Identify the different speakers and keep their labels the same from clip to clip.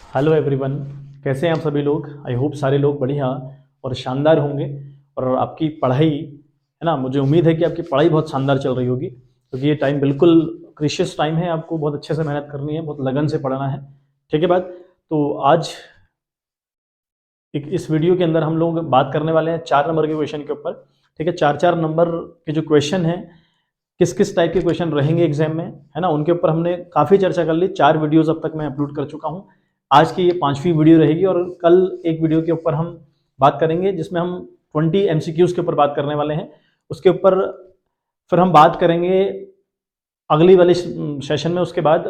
Speaker 1: Hello everyone, कैसे हैं आप सभी लोग। आई होप सारे लोग बढ़िया और शानदार होंगे। और आपकी पढ़ाई है ना, मुझे उम्मीद है कि आपकी पढ़ाई बहुत शानदार चल रही होगी, क्योंकि ये टाइम बिल्कुल क्रिशियस टाइम है। आपको बहुत अच्छे से मेहनत करनी है, बहुत लगन से पढ़ना है। ठीक है बात। तो आज इस वीडियो के अंदर हम लोग बात करने वाले हैं 4 नंबर के क्वेश्चन के ऊपर। ठीक है, 4 नंबर के जो क्वेश्चन हैं, किस किस टाइप के क्वेश्चन रहेंगे एग्जाम में, है ना, उनके ऊपर हमने काफ़ी चर्चा कर ली। 4 वीडियोज़ अब तक मैं अपलोड कर चुका हूँ। आज की ये 5वीं वीडियो रहेगी और कल एक वीडियो के ऊपर हम बात करेंगे जिसमें हम 20 MCQs के ऊपर बात करने वाले हैं। उसके ऊपर फिर हम बात करेंगे अगली वाले सेशन में। उसके बाद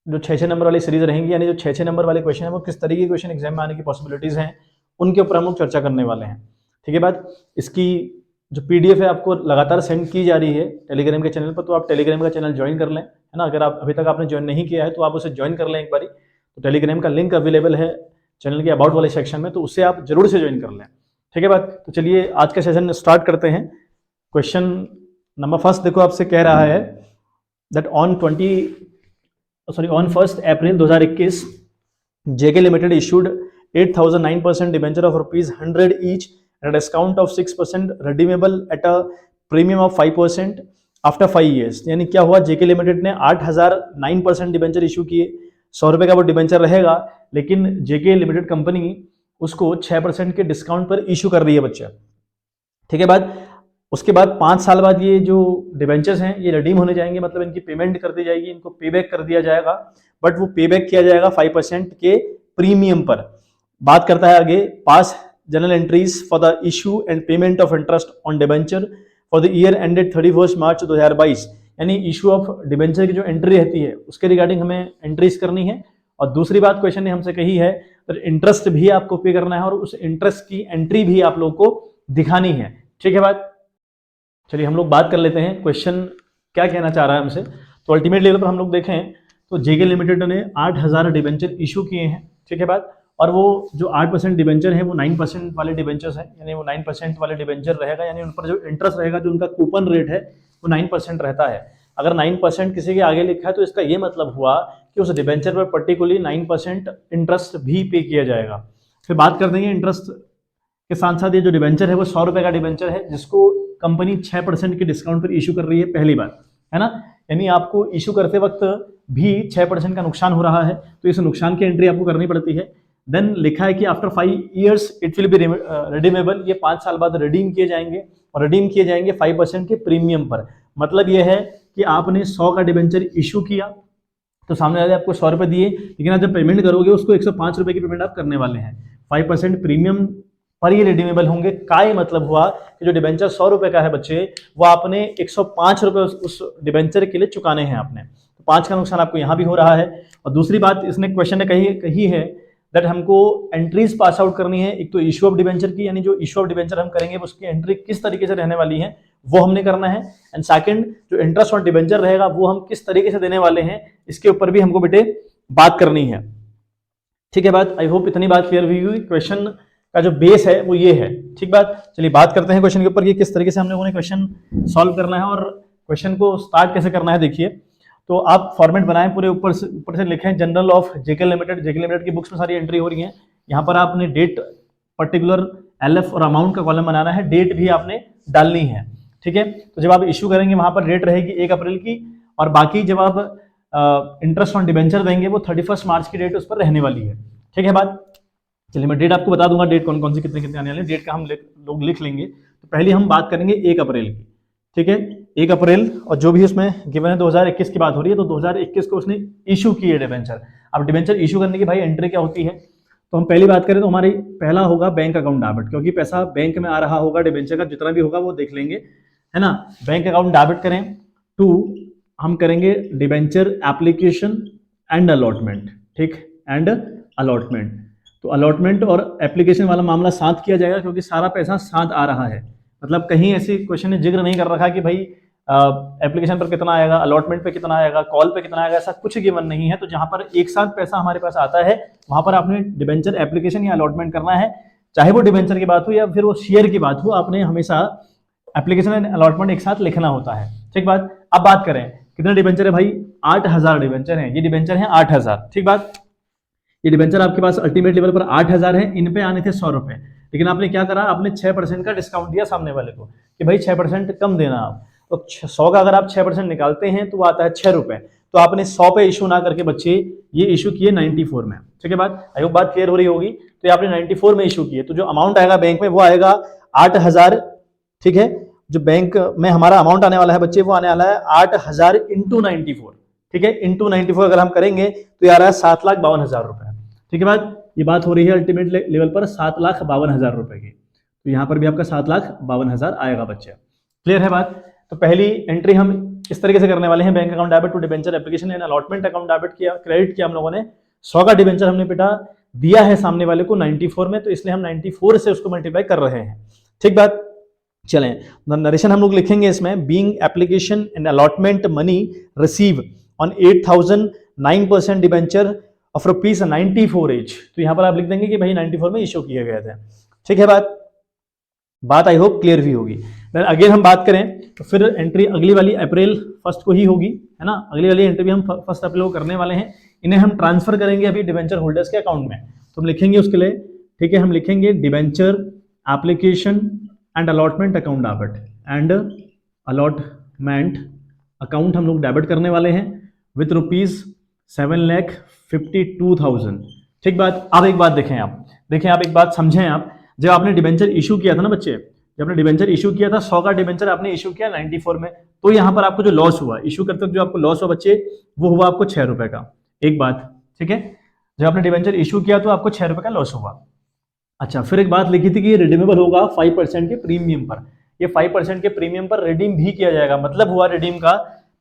Speaker 1: जो 6-6 नंबर वाली सीरीज रहेंगी, यानी जो 6-6 नंबर वाले क्वेश्चन है वो किस तरीके के क्वेश्चन एग्जाम में आने की पॉसिबिलिटीज़ हैं, उनके ऊपर हम लोग चर्चा करने वाले हैं। ठीक है बात। इसकी जो PDF है आपको लगातार सेंड की जा रही है टेलीग्राम के चैनल पर, तो आप टेलीग्राम का चैनल ज्वाइन कर लें, है ना। अगर आप अभी तक आपने ज्वाइन नहीं किया है तो आप उसे ज्वाइन कर लें एक बारी। तो टेलीग्राम का लिंक अवेलेबल है चैनल के अबाउट वाले सेक्शन में, तो उससे आप जरूर से ज्वाइन कर लें। ठीक है बात। तो चलिए आज का सेशन स्टार्ट करते हैं। क्वेश्चन नंबर फर्स्ट देखो, आपसे कह रहा है that on 1 April 2021 JK Limited issued 8,009% debenture of ₹100 each at a discount of 6% redeemable at a premium of 5% after 5 years। यानी क्या हुआ, JK लिमिटेड ने 8,009% डिबेंचर इशू किए। 100 रुपए का वो डिबेंचर रहेगा, लेकिन JK लिमिटेड कंपनी उसको 6% के डिस्काउंट पर इशू कर रही है बच्चा। ठीक है बात। उसके बाद 5 साल बाद ये जो डिबेंचर्स हैं ये रिडीम होने जाएंगे, मतलब इनकी पेमेंट कर दी जाएगी, इनको पे बैक कर दिया जाएगा। बट वो पे बैक किया जाएगा 5% के प्रीमियम पर। बात करता है आगे, pass general entries for the issue and payment of interest on debenture for the year ended 31 March 2022। यानी इशू ऑफ डिबेंचर की जो एंट्री रहती है उसके रिगार्डिंग हमें एंट्रीज करनी है। और दूसरी बात क्वेश्चन ने हमसे कही है तो इंटरेस्ट भी आपको पे करना है और उस इंटरेस्ट की एंट्री भी आप लोग को दिखानी है। ठीक है बात। चलिए हम लोग बात कर लेते हैं क्वेश्चन क्या कहना चाह रहा है हमसे। तो अल्टीमेट लेवल पर हम लोग देखें तो JK लिमिटेड ने 8,000 डिबेंचर इशू किए हैं। ठीक है बात। और वो जो 8% डिबेंचर है वो 9% वाले डिबेंचर्स हैं, यानी वो 9% वाले डिबेंचर रहेगा, यानी उन पर जो इंटरेस्ट रहेगा, जो उनका कूपन रेट है वो 9% रहता है। अगर 9% किसी के आगे लिखा है तो इसका ये मतलब हुआ कि उस डिबेंचर पर पर्टिकुलरली 9% इंटरेस्ट भी पे किया जाएगा। फिर बात कर देंगे इंटरेस्ट के साथ साथ ये जो डिबेंचर है वो 100 रुपए का डिबेंचर है, जिसको कंपनी 6% के डिस्काउंट पर इशू कर रही है। पहली बात है ना, यानी आपको इशू करते वक्त भी 6% का नुकसान हो रहा है, तो इस नुकसान की एंट्री आपको करनी पड़ती है। देन लिखा है कि after 5 years it will be redeemable, ये 5 साल बाद रिडीम किए जाएंगे, और रिडीम किए जाएंगे 5% के प्रीमियम पर। मतलब यह है कि आपने 100 का डिबेंचर इशू किया तो सामने वाले आपको 100 रुपए दिए, लेकिन आप जब पेमेंट करोगे उसको 105 रुपए की पेमेंट आप करने वाले हैं। 5% प्रीमियम पर ये रिडीमेबल होंगे। का ये मतलब हुआ कि जो डिबेंचर 100 रुपए का है बच्चे, वो आपने 105 रुपए उस डिबेंचर के लिए चुकाने हैं आपने। तो 5 का नुकसान आपको यहाँ भी हो रहा है। और दूसरी बात इसने क्वेश्चन ने कही है दैट हमको एंट्रीज पास आउट करनी है। एक तो इशू ऑफ डिबेंचर की, यानी जो इशू ऑफ डिबेंचर हम करेंगे उसकी एंट्री किस तरीके से रहने वाली है वो हमने करना है। एंड सेकंड, जो इंटरेस्ट ऑन डिबेंचर रहेगा वो हम किस तरीके से देने वाले हैं, इसके ऊपर भी हमको बेटे बात करनी है। ठीक है बात। आई होप इतनी बात क्लियर हुई। क्वेश्चन का जो बेस है वो ये है। ठीक बात। चलिए बात करते हैं क्वेश्चन के ऊपर कि किस तरीके से हम लोगों ने क्वेश्चन सॉल्व करना है और क्वेश्चन को स्टार्ट कैसे करना है। देखिए, तो आप फॉर्मेट बनाएं, पूरे ऊपर से लिखें general of JK limited. JK limited की बुक्स में सारी एंट्री हो रही है। यहाँ पर आपने डेट पर्टिकुलर LF और अमाउंट का कॉलम बनाना है, डेट भी आपने डालनी है। ठीक है। तो जब आप इशू करेंगे वहां पर डेट रहेगी 1 अप्रैल की, और बाकी जब आप इंटरेस्ट ऑन डिबेंचर देंगे वो 31 मार्च की डेट उस पर रहने वाली है। ठीक है बात। चलिए मैं डेट आपको बता दूंगा, डेट कौन कौन सी कितने कितने आने वाले हैं, डेट का हम लोग लिख लेंगे। तो पहले हम बात करेंगे 1 अप्रैल की। ठीक है, 1 अप्रैल, और जो भी उसमें गिवन है 2021 की बात हो रही है, तो 2021 को उसने इशू की है डिबेंचर। अब डिबेंचर इशू करने की भाई एंट्री क्या होती है, तो हम पहली बात करें तो हमारी पहला होगा बैंक अकाउंट डेबिट, क्योंकि पैसा बैंक में आ रहा होगा, डिबेंचर का जितना भी होगा वो देख लेंगे, है ना। बैंक अकाउंट डेबिट करें। 2 हम करेंगे डिबेंचर एप्लीकेशन एंड अलॉटमेंट। ठीक, एंड अलॉटमेंट। तो अलॉटमेंट और एप्लीकेशन वाला मामला साथ किया जाएगा, क्योंकि सारा पैसा साथ आ रहा है। मतलब कहीं ऐसी क्वेश्चन ने जिक्र नहीं कर रखा कि भाई एप्लीकेशन पर कितना आएगा, अलॉटमेंट पे कितना आएगा, कॉल पे कितना आएगा, ऐसा कुछ गिवन नहीं है। तो जहां पर एक साथ पैसा हमारे पास आता है वहां पर आपने डिबेंचर एप्लीकेशन या अलॉटमेंट करना है। चाहे वो डिबेंचर की बात हो या फिर वो शेयर की बात हो, आपने हमेशा एप्लीकेशन एंड अलॉटमेंट एक साथ लिखना होता है। ठीक बात। अब बात करें कितने डिबेंचर है भाई, 8,000 डिबेंचर हैं। ये डिबेंचर है 8,000। ठीक बात। ये डिबेंचर आपके पास अल्टीमेट लेवल पर 8,000 है, इन पे आने थे 100 रुपए, लेकिन आपने क्या करा, आपने 6% का डिस्काउंट दिया सामने वाले को कि भाई 6% कम देना आप। तो 100 का अगर आप 6% निकालते हैं तो वो आता है 6 रुपए। तो आपने 100 पे इशू ना करके बच्चे ये इशू किए 94 में। ठीक है बात, आई होप बात क्लियर हो रही होगी। तो ये आपने 94 में इशू किए, तो जो अमाउंट आएगा बैंक में वो आएगा 8,000। ठीक है, जो बैंक में हमारा अमाउंट आने वाला है बच्चे वो आने वाला है 8,000 इंटू 94। ठीक है, इंटू 94 अगर हम करेंगे तो ये आ रहा है 7,52,000 रुपए। ठीक है बात, ये बात हो रही है अल्टीमेट लेवल पर 7,52,000 रुपए की। तो यहाँ पर भी आपका 7,52,000 आएगा बच्चे। क्लियर है बात। तो पहली एंट्री हम इस तरीके से करने वाले हैं, bank account debit to debenture application and allotment account debit किया, क्रेडिट किया हम लोगों ने। 100 का डिबेंचर हमने बेटा दिया है सामने वाले को 94 में, तो इसलिए हम 94 से उसको मल्टीप्लाई कर रहे हैं। ठीक बात, चलें नरेशन हम लोग लिखेंगे इसमें, being application and allotment money receive on 8,000 9% debenture of ₹94 each. तो यहां पर आप लिख देंगे कि भाई 94 में इशू किए गए थे। ठीक है बात आई होप क्लियर भी होगी। अगेन हम बात करें तो फिर एंट्री अगली वाली अप्रैल 1 को ही होगी, है ना। अगली वाली एंट्री भी हम 1 अप्रैल को करने वाले हैं। इन्हें हम ट्रांसफर करेंगे अभी डिबेंचर होल्डर्स के अकाउंट में, तो हम लिखेंगे उसके लिए, ठीक है, हम लिखेंगे debenture application and allotment account debit and allotment account हम लोग डेबिट करने वाले हैं विथ ₹7,52,000। ठीक बात। अब एक बात देखें आप एक बात समझें आप, जब आपने डिबेंचर इशू किया था ना बच्चे, जब आपने डिबेंचर इशू किया था 100 का डिबेंचर आपने इशू किया 94 में, तो यहां पर आपको जो लॉस हुआ इशू करते वक्त, जो आपको लॉस हुआ बच्चे वो हुआ आपको 6 रुपए का। एक बात, ठीक है, जब आपने डिबेंचर इशू किया तो आपको 6 रुपए का लॉस हुआ। अच्छा, फिर एक बात लिखी थी कि ये रिडीमेबल होगा 5% के प्रीमियम पर। ये 5% के प्रीमियम पर रिडीम भी किया जाएगा, मतलब हुआ रिडीम का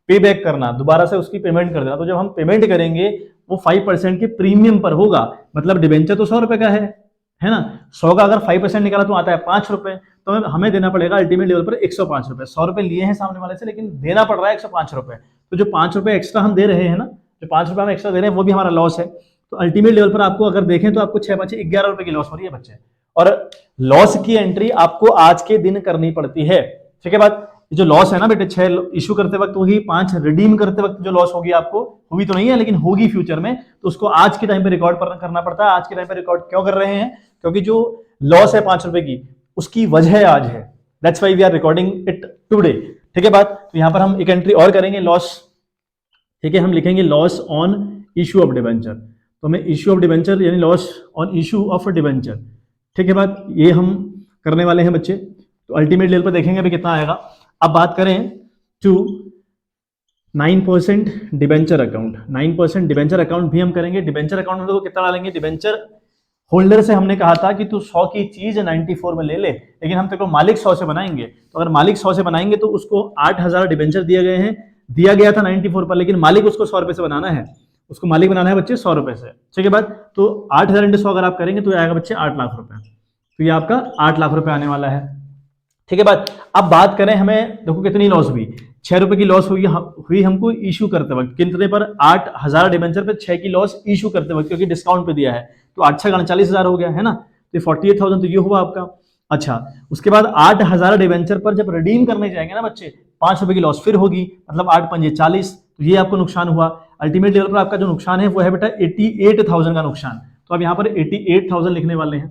Speaker 1: पे बैक करना, दोबारा से उसकी पेमेंट कर देना। तो जब हम पेमेंट करेंगे वो 5% के प्रीमियम पर होगा, मतलब डिबेंचर तो 100 रुपए का है ना। 100 का अगर 5% निकाला तो आता है 5 रुपए, तो हमें देना पड़ेगा अल्टीमेट लेवल पर 105 रुपए। 100 रुपए लिए हैं सामने वाले से, लेकिन देना पड़ रहा है 105 रुपए। तो जो 5 रुपए एक्स्ट्रा हम दे रहे हैं ना, जो 5 रुपए हम एक्स्ट्रा दे रहे हैं वो भी हमारा लॉस है। तो अल्टीमेट लेवल पर आपको अगर देखें तो आपको 6 11 रुपए की लॉस हो रही है बच्चे, और लॉस की एंट्री आपको आज के दिन करनी पड़ती है। ठीक है बात। जो लॉस है ना बेटे 6 इशू करते वक्त होगी, 5 रिडीम करते वक्त जो लॉस होगी आपको, हुई तो नहीं है लेकिन होगी फ्यूचर में, तो उसको आज के टाइम पे रिकॉर्ड करना पड़ता है। आज के टाइम पे रिकॉर्ड क्यों कर रहे हैं, क्योंकि जो लॉस है 5 रुपए की उसकी वजह आज है, that's why we are recording it today. ठीक है बात। तो यहां पर हम एक एंट्री और करेंगे लॉस। ठीक है, हम लिखेंगे loss on issue of debenture. तो हमें इशू ऑफ डिबेंचर यानी loss on issue of debenture. ठीक है बात, ये हम करने वाले हैं बच्चे। तो अल्टीमेट लेवल पर देखेंगे अभी कितना आएगा। अब बात करें to 9% debenture account, 9% debenture account भी हम करेंगे। डिबेंचर अकाउंट में तो कितना डालेंगे, डिबेंचर होल्डर से हमने कहा था कि तू 100 की चीज 94 में ले ले, लेकिन हम तेरे को मालिक 100 से बनाएंगे। तो अगर मालिक 100 से बनाएंगे तो उसको 8,000 डिबेंचर दिए गए हैं, दिया गया था 94 पर, लेकिन मालिक उसको 100 रुपए से बनाना है, उसको मालिक बनाना है बच्चे 100 रुपए से। ठीक है बात। तो 8,000 इंटू 100 अगर आप करेंगे तो आएगा बच्चे 8 लाख रुपए। तो ये आपका 8 लाख रुपए आने वाला है। ठीक है बात। अब बात करें, हमें देखो कितनी लॉस हुई, 6 रुपए की लॉस हुई हमको इशू करते वक्त, कितने पर 8,000 डिबेंचर पे 6 की लॉस इशू करते वक्त, क्योंकि डिस्काउंट पे दिया है। तो 40,000 हो गया है ना, तो 48,000 तो ये हुआ आपका। अच्छा, उसके बाद 8,000 डिबेंचर पर जब रिडीम करने जाएंगे ना बच्चे, 5 रुपए की लॉस फिर होगी, मतलब 8 पंजे 40, तो ये आपको नुकसान हुआ। अल्टीमेट लेवल पर आपका जो नुकसान है वो है बेटा 88,000 का नुकसान। तो अब यहाँ पर 88,000 लिखने वाले हैं।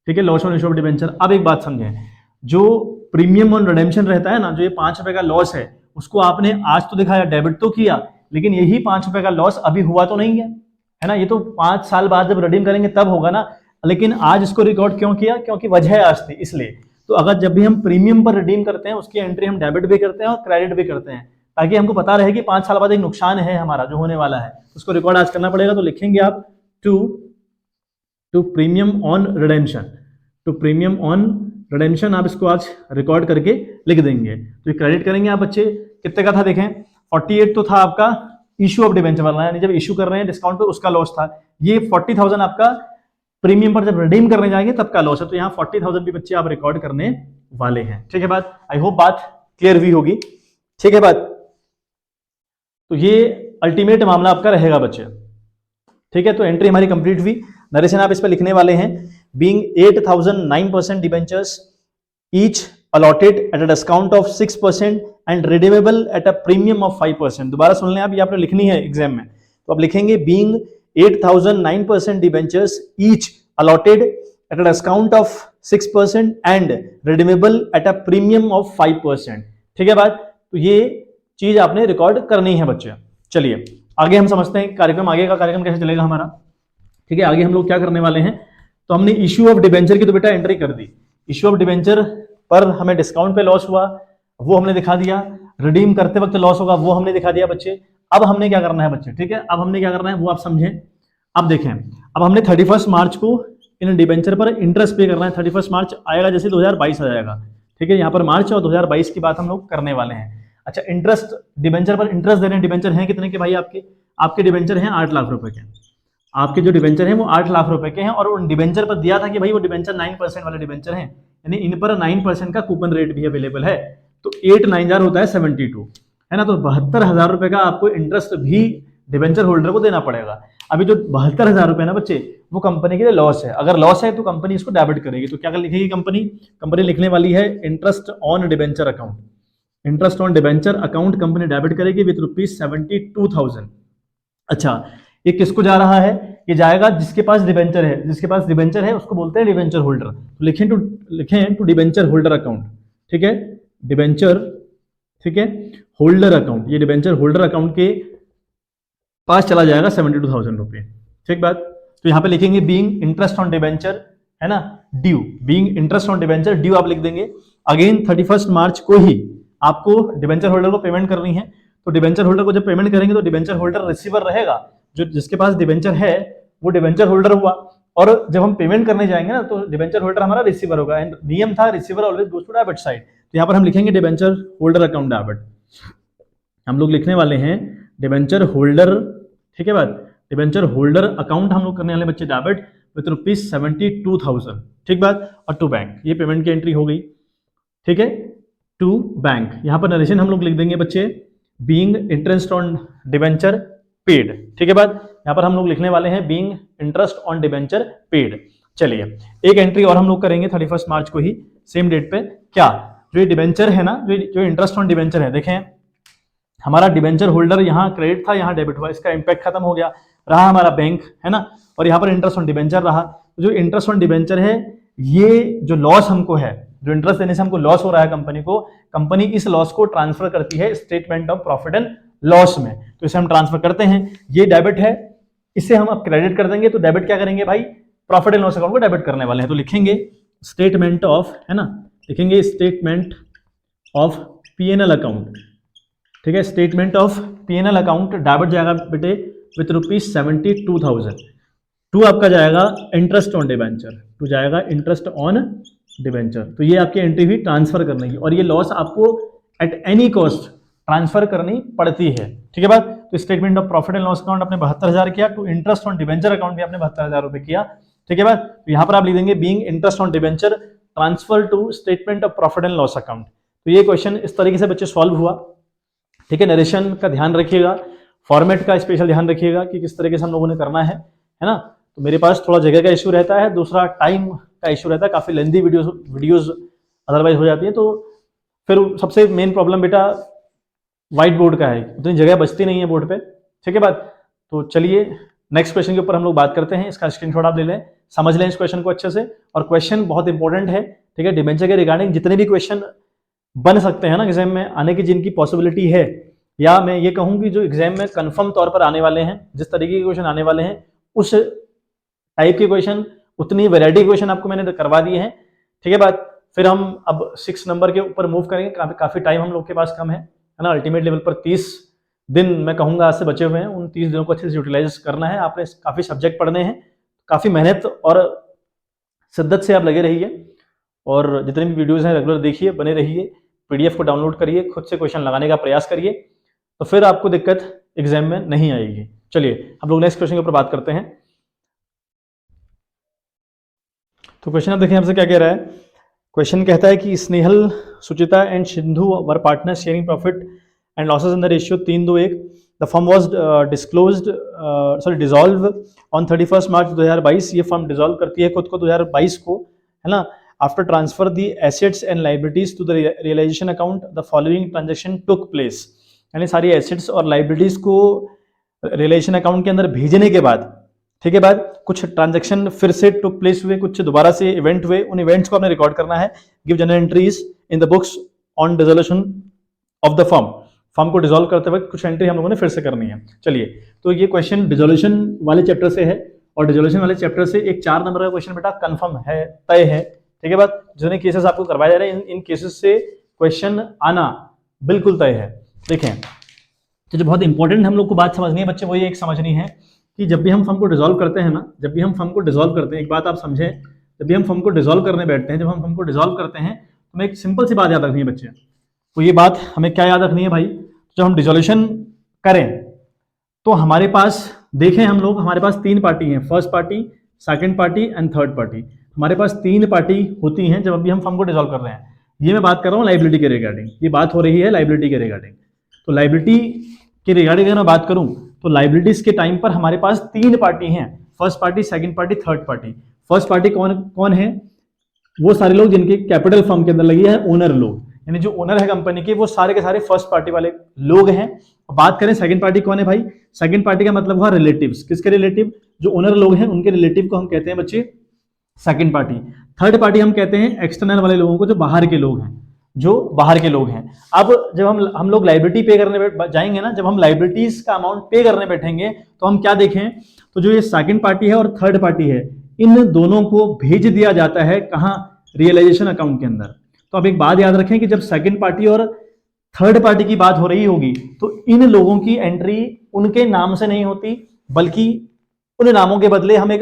Speaker 1: ठीक है, loss on issue of debenture. अब एक बात समझें, जो प्रीमियम ऑन रिडेम्पशन रहता है ना, जो ये 5 रुपए का लॉस है, उसको आपने आज तो दिखाया, डेबिट तो किया, लेकिन यही 5 रुपए का लॉस अभी हुआ तो नहीं है ना। ये तो 5 साल बाद जब रिडीम करेंगे तब होगा ना, लेकिन आज इसको रिकॉर्ड क्यों किया, क्योंकि वजह आज थी इसलिए। तो अगर जब भी हम प्रीमियम पर रिडीम करते हैं उसकी एंट्री हम डेबिट भी करते हैं और क्रेडिट भी करते हैं, ताकि हमको पता रहे कि 5 साल बाद एक नुकसान है हमारा जो होने वाला है, उसको रिकॉर्ड आज करना पड़ेगा। तो लिखेंगे आप to premium on redemption, to premium on redemption, आप इसको आज रिकॉर्ड करके लिख देंगे। तो ये क्रेडिट करेंगे आप बच्चे, कितने का था देखें, 48 तो था आपका इशू ऑफ डिबेंचर वाला, यानी जब इशू कर रहे हैं डिस्काउंट पे उसका लॉस था। ये 40,000 आपका प्रीमियम पर जब रिडीम करने जाएंगे तब का लॉस है। तो यहाँ 40,000 भी बच्चे आप रिकॉर्ड करने वाले हैं। ठीक है बात, आई होप बात क्लियर हुई होगी। ठीक है बात। तो ये अल्टीमेट मामला आपका रहेगा बच्चे। ठीक है, तो एंट्री हमारी कंप्लीट हुई। नरेशन आप इस पर लिखने वाले हैं, being 8,000 9% debentures each allotted at a discount of 6% and redeemable at a premium of 5%। दोबारा सुन लें आप, ये आपने लिखनी है एग्जाम में। तो आप लिखेंगे being 8,009% debentures each allotted at a discount of 6% and redeemable at a premium of 5%। ठीक है बात, तो ये चीज आपने रिकॉर्ड करनी है बच्चे। चलिए आगे हम समझते हैं कार्यक्रम, आगे का कार्यक्रम कैसे चलेगा हमारा। ठीक है, आगे हम लोग क्या करने वाले हैं, तो हमने इश्यू ऑफ डिबेंचर की तो बेटा एंट्री कर दी, इश्यू ऑफ डिबेंचर पर हमें डिस्काउंट पे लॉस हुआ वो हमने दिखा दिया, रिडीम करते वक्त लॉस होगा वो हमने दिखा दिया बच्चे। अब हमने क्या करना है बच्चे, ठीक है, अब हमने क्या करना है वो आप समझें। अब देखें, अब हमने 31 मार्च को इन डिबेंचर पर इंटरेस्ट पे करना है। 31 मार्च आएगा जैसे 2022 आ जाएगा। ठीक है, यहाँ पर मार्च और 2022 की बात हम लोग करने वाले हैं। अच्छा, इंटरेस्ट डिबेंचर पर इंटरेस्ट दे रहे हैं, डिबेंचर हैं कितने के भाई, आपके डिबेंचर हैं 8 लाख रुपए के, आपके जो डिबेंचर हैं वो 8 लाख रुपए के हैं, और उन डिबेंचर पर दिया था कि भाई वो डिबेंचर 9% वाले डिबेंचर हैं, यानी इन पर 9% का कूपन रेट भी अवेलेबल है। तो 8 9 होता है 72, है ना, तो 72,000 रुपए का आपको इंटरेस्ट भी डिबेंचर होल्डर को देना पड़ेगा। अभी जो 72,000 रुपए ना बच्चे, वो कंपनी के लिए लॉस है। अगर लॉस है तो कंपनी इसको डेबिट करेगी। तो क्या लिखेगी कंपनी लिखने वाली है interest on debenture account, interest on debenture account company debit करेगी विद ₹72,000। अच्छा, ये किसको जा रहा है, ये जाएगा जिसके पास डिबेंचर है, जिसके पास डिबेंचर है उसको बोलते हैं डिबेंचर होल्डर। तो लिखें टू डिबेंचर होल्डर अकाउंट। ठीक है, डिबेंचर, ठीक है, होल्डर अकाउंट, ये डिबेंचर होल्डर अकाउंट के पास चला जाएगा 72,000 रुपये। ठीक बात, तो यहाँ पे लिखेंगे बीइंग इंटरेस्ट ऑन डिबेंचर, है ना, due, being interest on debenture due आप लिख देंगे। अगेन 31 मार्च को ही आपको डिबेंचर होल्डर को पेमेंट करनी है। तो डिबेंचर होल्डर को जब पेमेंट करेंगे तो डिबेंचर होल्डर रिसीवर रहेगा, जो जिसके पास डिबेंचर है वो डिबेंचर होल्डर हुआ, और जब हम पेमेंट करने जाएंगे ना तो डिबेंचर होल्डर हमारा रिसीवर होगा। एंड नियम था receiver always goes to debit side. तो यहाँ पर हम लिखेंगे डिबेंचर होल्डर अकाउंट डेबिट, हम लोग लिखने वाले हैं डिबेंचर होल्डर, ठीक है बात, डिबेंचर होल्डर अकाउंट हम लोग करने वाले बच्चे डेबिट विद ₹72,000। ठीक बात, और टू बैंक, ये पेमेंट की एंट्री हो गई। ठीक है, टू बैंक, यहाँ पर नरेशन हम लोग लिख देंगे बच्चे being interest on debenture paid. ठीक है बात, यहाँ पर हम लोग लिखने वाले हैं being interest on debenture paid. चलिए एक एंट्री और हम लोग करेंगे 31 मार्च को ही सेम डेट पे। क्या, जो डिबेंचर है ना, जो इंटरेस्ट ऑन डिबेंचर है, देखें हमारा डिबेंचर होल्डर यहाँ क्रेडिट था, यहाँ डेबिट हुआ, इसका इंपैक्ट खत्म हो गया, रहा हमारा बैंक, है ना, और यहाँ पर इंटरेस्ट ऑन डिबेंचर रहा। जो इंटरेस्ट ऑन डिबेंचर है, ये जो लॉस हमको है, जो इंटरेस्ट देने से हमको लॉस हो रहा है कंपनी को, कंपनी इस लॉस को ट्रांसफर करती है statement of profit and loss में। तो इसे हम ट्रांसफर करते हैं, ये डेबिट है, इसे हम अब क्रेडिट कर देंगे। तो डेबिट क्या करेंगे भाई, प्रॉफिट एंड लॉस अकाउंट को डेबिट करने वाले हैं। तो लिखेंगे स्टेटमेंट ऑफ, है ना, लिखेंगे स्टेटमेंट ऑफ पीएनएल अकाउंट। ठीक है, statement of PNL account debit जाएगा बेटे विथ ₹72,000। टू आपका जाएगा इंटरेस्ट ऑन डिबेंचर, टू जाएगा इंटरेस्ट ऑन डिबेंचर। तो ये आपकी एंट्री हुई ट्रांसफर करने की, और ये लॉस आपको एट एनी कॉस्ट ट्रांसफर करनी पड़ती है। ठीक है बात, तो statement of profit and loss account आपने 72,000 किया, to interest on debenture account भी आपने 72,000 रुपए किया। ठीक है बात, तो यहाँ पर आप लिख देंगे being interest on debenture transfer to statement of profit and loss account. तो ये क्वेश्चन इस तरीके से बच्चे सॉल्व हुआ। ठीक है, नरेशन का ध्यान रखिएगा, फॉर्मेट का स्पेशल ध्यान रखिएगा कि किस तरीके से हम लोगों ने करना है ना। तो मेरे पास थोड़ा जगह का इश्यू रहता है, दूसरा टाइम का इश्यू रहता है, काफी लेंदी वीडियोस अदरवाइज हो जाती है। तो फिर सबसे मेन प्रॉब्लम बेटा व्हाइट बोर्ड का है, उतनी जगह बचती नहीं है बोर्ड पे। ठीक है बात, तो चलिए नेक्स्ट क्वेश्चन के ऊपर हम लोग बात करते हैं। इसका स्क्रीनशॉट आप ले लें, समझ लें इस क्वेश्चन को अच्छे से, और क्वेश्चन बहुत इंपॉर्टेंट है। ठीक है, डिबेंचर के रिगार्डिंग जितने भी क्वेश्चन बन सकते हैं ना एग्जाम में आने की, जिनकी पॉसिबिलिटी है, या मैं ये कहूँ कि जो एग्जाम में कंफर्म तौर पर आने वाले हैं, जिस तरीके के क्वेश्चन आने वाले हैं, उस टाइप के क्वेश्चन, उतनी वैरायटी क्वेश्चन आपको मैंने करवा दिए हैं। ठीक है बात, फिर हम अब 6 नंबर के ऊपर मूव करेंगे। काफी टाइम हम लोग के पास कम है ना, अल्टीमेट लेवल पर 30 दिन मैं कहूँगा आज से बचे हुए हैं। उन 30 दिनों को अच्छे से यूटिलाइज करना है। आपने काफी सब्जेक्ट पढ़ने हैं, काफी मेहनत और शिद्दत से आप लगे रहिए, और जितने भी वीडियोस हैं रेगुलर देखिए, बने रहिए, पीडीएफ को डाउनलोड करिए, खुद से क्वेश्चन लगाने का प्रयास करिए, तो फिर आपको दिक्कत एग्जाम में नहीं आएगी। चलिए हम लोग नेक्स्ट क्वेश्चन के ऊपर बात करते हैं। तो क्वेश्चन आप देखिए हमसे क्या कह रहा है। क्वेश्चन कहता है कि Snehal, Suchita and Sindhu were partner sharing profit and losses in the ratio 3:2:1। The firm was dissolve on 31 March 2022। ये फर्म डिसॉल्व करती है खुद को 2022 को, है ना। After transfer the assets and liabilities to the realisation account, the following transaction took place. यानी सारी एसेट्स और लाइबिलिटीज को रियलाइजेशन अकाउंट के अंदर भेजने के बाद ठीक है बात, कुछ ट्रांजैक्शन फिर से टुक प्लेस हुए, कुछ दोबारा से इवेंट हुए, उन इवेंट्स को आपने रिकॉर्ड करना है। Give general entries in the books on dissolution of the firm. Firm को डिसॉल्व करते वक्त कुछ एंट्री हम लोगों ने फिर से करनी है। चलिए, तो ये क्वेश्चन डिसोल्यूशन वाले चैप्टर से है, और डिसोल्यूशन वाले चैप्टर से एक 4 नंबर का क्वेश्चन बेटा कंफर्म है, तय है। ठीक है बात, जितने केसेस आपको करवाए जा रहे हैं इन केसेस से क्वेश्चन आना बिल्कुल तय है। देखें, तो जो बहुत इंपॉर्टेंट हम लोग को बात समझनी है बच्चे, वो ये एक समझनी है कि जब भी हम फर्म को डिसॉल्व करते हैं ना, जब भी हम फर्म को डिसॉल्व करते हैं, एक बात आप समझें, जब भी हम फर्म को डिसॉल्व करने बैठते हैं, जब हम फर्म को डिसॉल्व करते हैं, तो हमें एक सिंपल सी बात याद रखनी है बच्चे। तो ये बात हमें क्या याद रखनी है भाई, जब हम डिसोल्यूशन करें तो हमारे पास, देखें हम लोग, हमारे पास 3 पार्टी हैं, first party, second party and third party. हमारे पास 3 पार्टी होती हैं जब अभी हम फर्म को डिसॉल्व कर रहे हैं। ये मैं बात कर रहा हूँ लाइबिलिटी के रिगार्डिंग, ये बात हो रही है लाइबिलिटी के रिगार्डिंग। तो लाइबिलिटी के रिगार्डिंग अगर मैं बात करूं तो लाइबिलिटीज के टाइम पर हमारे पास 3 पार्टी हैं, first party, second party, third party. First party कौन कौन है? वो सारे लोग जिनके कैपिटल फर्म के अंदर लगी है, ओनर लोग, यानी जो ओनर है कंपनी के, वो सारे के सारे फर्स्ट पार्टी वाले लोग हैं। बात करें सेकंड पार्टी कौन है भाई, सेकंड पार्टी का मतलब हुआ रिलेटिव्स। किसके रिलेटिव? जो ओनर लोग हैं उनके रिलेटिव को हम कहते हैं बच्चे सेकंड पार्टी। थर्ड पार्टी हम कहते हैं एक्सटर्नल वाले लोगों को, जो बाहर के लोग हैं, जो बाहर के लोग हैं। अब जब हम लोग लाइबिलिटी पे करने जाएंगे ना, जब हम लाइबिलिटीज का अमाउंट पे करने बैठेंगे तो हम क्या देखें, तो जो ये सेकंड पार्टी है और थर्ड पार्टी है, इन दोनों को भेज दिया जाता है कहां? रियलाइजेशन अकाउंट के अंदर। तो अब एक बात याद रखें कि जब सेकंड पार्टी और थर्ड पार्टी की बात हो रही होगी तो इन लोगों की एंट्री उनके नाम से नहीं होती, बल्कि उन नामों के बदले हम एक